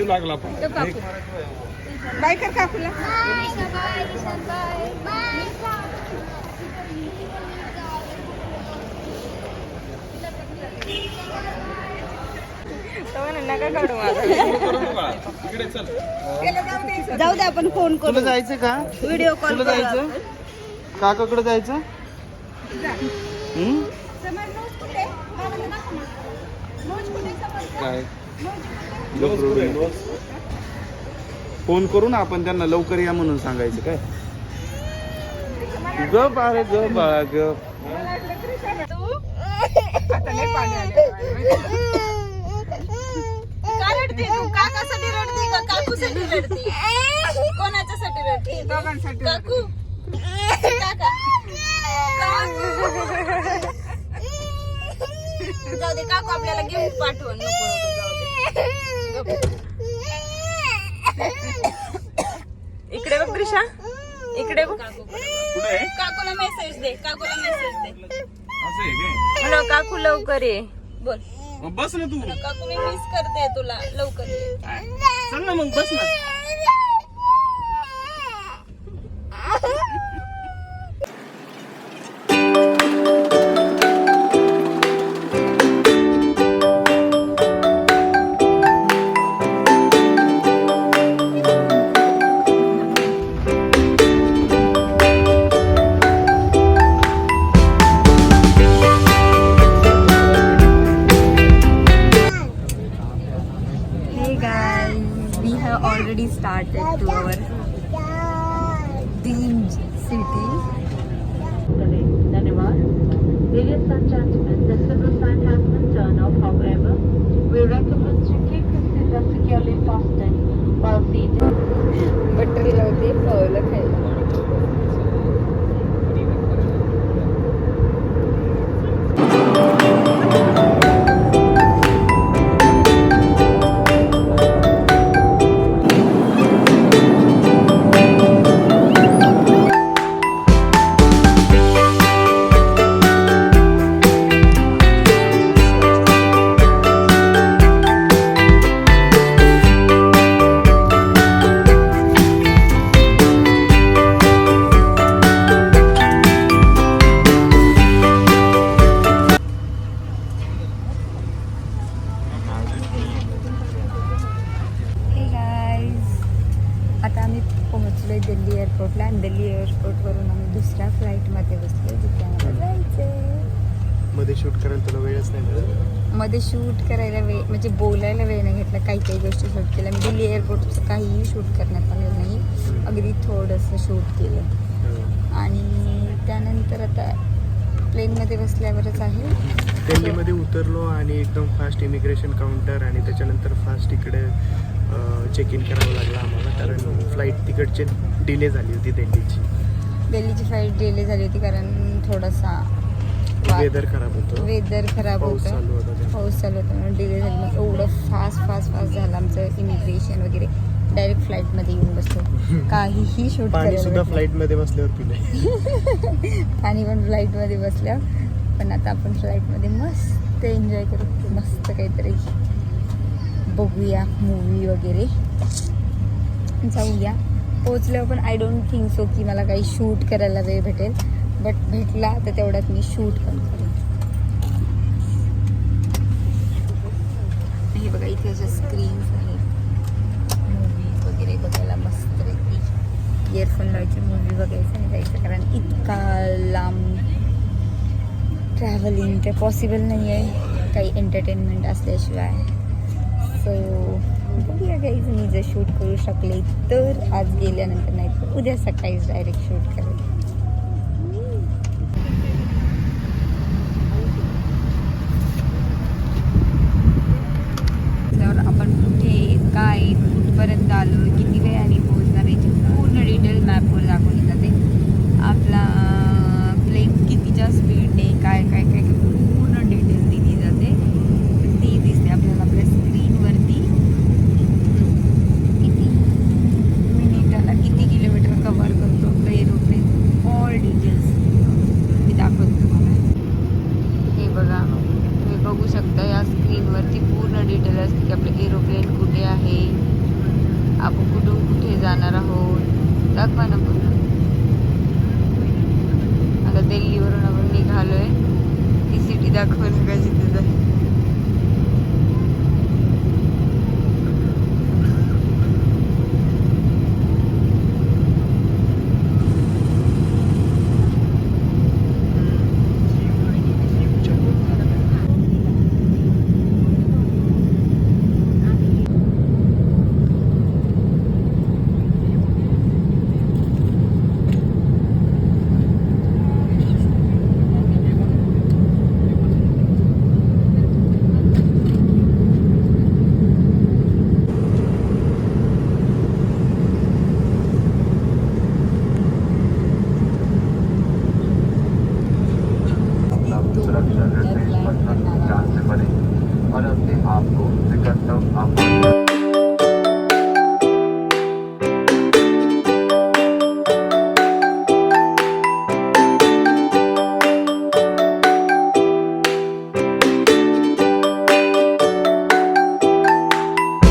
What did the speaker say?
कुठे लागला आपण बाय कर काकूला. नका काढू इकडे चल. जाऊ दे आपण फोन तुला करू. जायचं का? व्हिडिओ कॉल तुला जायचं? काकाकडे जायचं? काय फोन करू ना आपण त्यांना, लवकर या म्हणून सांगायचं. काय ग बाळ ग बाळा ग. का रडते तू? काकासाठी रडते का काकूसाठी रडते? कोणाच्यासाठी रडते? दोघांसाठी. काकू काका जाऊ दे, काकू आपल्याला गिफ्ट पाठवून नको जाऊ दे. इकडे बघ त्रिशा, इकडे बघ. काकूला मेसेज दे, काकूला मेसेज दे. हॅलो काकू लवकर ये. बोल. बस ना तू. काकू मी मिस करते तुला, लवकर ये. चल ना मग बस ना. Already started to our dream city. Ladies and gentlemen, the civil sign has been turned off. However, we recommend you keep your seatbelt securely fastened while seated. Butter लावते फळं खायला. दिल्ली एअरपोर्टला आणि दिल्ली एअरपोर्टवरून आम्ही दुसऱ्या फ्लाईटमध्ये बसलो जिथे आम्हाला जायचं. मध्ये शूट करायला तुला वेळच नाही मिळाला. मध्ये शूट करायला वेळ म्हणजे बोलायला वेळ नाही घेतला. काही काही गोष्टी शूट केल्या. मी दिल्ली एअरपोर्टचं काहीही शूट करण्यात आलेलं नाही. अगदी थोडंसं शूट केलं. आणि त्यानंतर आता प्लेनमध्ये बसल्यावरच आहे. दिल्लीमध्ये उतरलो आणि एकदम फास्ट इमिग्रेशन काउंटर आणि त्याच्यानंतर फास्ट इकडे चेक इन करावं लागलं आम्हाला, कारण फ्लाईट तिकडची डिले झाली होती. दिल्लीची फ्लाईट डिले झाली होती कारण थोडासा वेदर खराब होतं. पाऊस चालू होता म्हणून डिले झाली. मग एवढं फास्ट झालं आमचं इमिग्रेशन वगैरे. डायरेक्ट फ्लाईटमध्ये येऊन बसतो. काहीही शूट पाणी सुद्धा फ्लाईटमध्ये बसल्यावर पिलं. पाणी पण फ्लाईटमध्ये बसल्यावर. पण आता आपण फ्लाईटमध्ये मस्त एन्जॉय करू. मस्त काहीतरी बघूया मूवी वगैरे. जाऊया. पोचल्यावर पण आय डोंट थिंक सो की मला काही शूट करायला वेळ भेटेल. बट भेटला तर तेवढ्यात मी शूट पण करेन. हे बघा इथे अशा स्क्रीन्स आहेत. मूवीज वगैरे बघायला मस्त पैकी. इयरफोन लावायची मूवी बघायचं आणि जायचं. कारण इतका लांब ट्रॅव्हलिंग ते पॉसिबल नाही आहे काही एंटरटेनमेंट असल्याशिवाय. सो बघूया गाईज. मी जर शूट करू शकले तर आज गेल्यानंतर, नाही तर उद्या सकाळीच डायरेक्ट शूट करेल. तर आपण कुठे काय कुठपर्यंत आलो, किती वेळाने पोहोचणार याची पूर्ण डिटेल मॅपवर दाखवली जाते. आपला प्लेन कितीच्या स्पीडने काय काय काय पूर्ण डिटेल दिली जाते. ती दिसते आपल्याला आपल्या स्क्रीनवरती. किती मिनिटाला किती किलोमीटर कव्हर करतो आपलं एरोप्लेन, ऑल डिटेल्स मी दाखवतो तुम्हाला. हे बघा, तुम्ही बघू शकता या स्क्रीनवरती पूर्ण डिटेल असते की आपलं एरोप्लेन कुठे आहे, जाणार आहोत. दाखवा ना पूर्ण. आता दिल्लीवरून आपण निघालोय. ती सिटी दाखवलं का जिथे जाय. सुरक्षा निर्देश पत्र जान से बने और अपने आप को निकटतम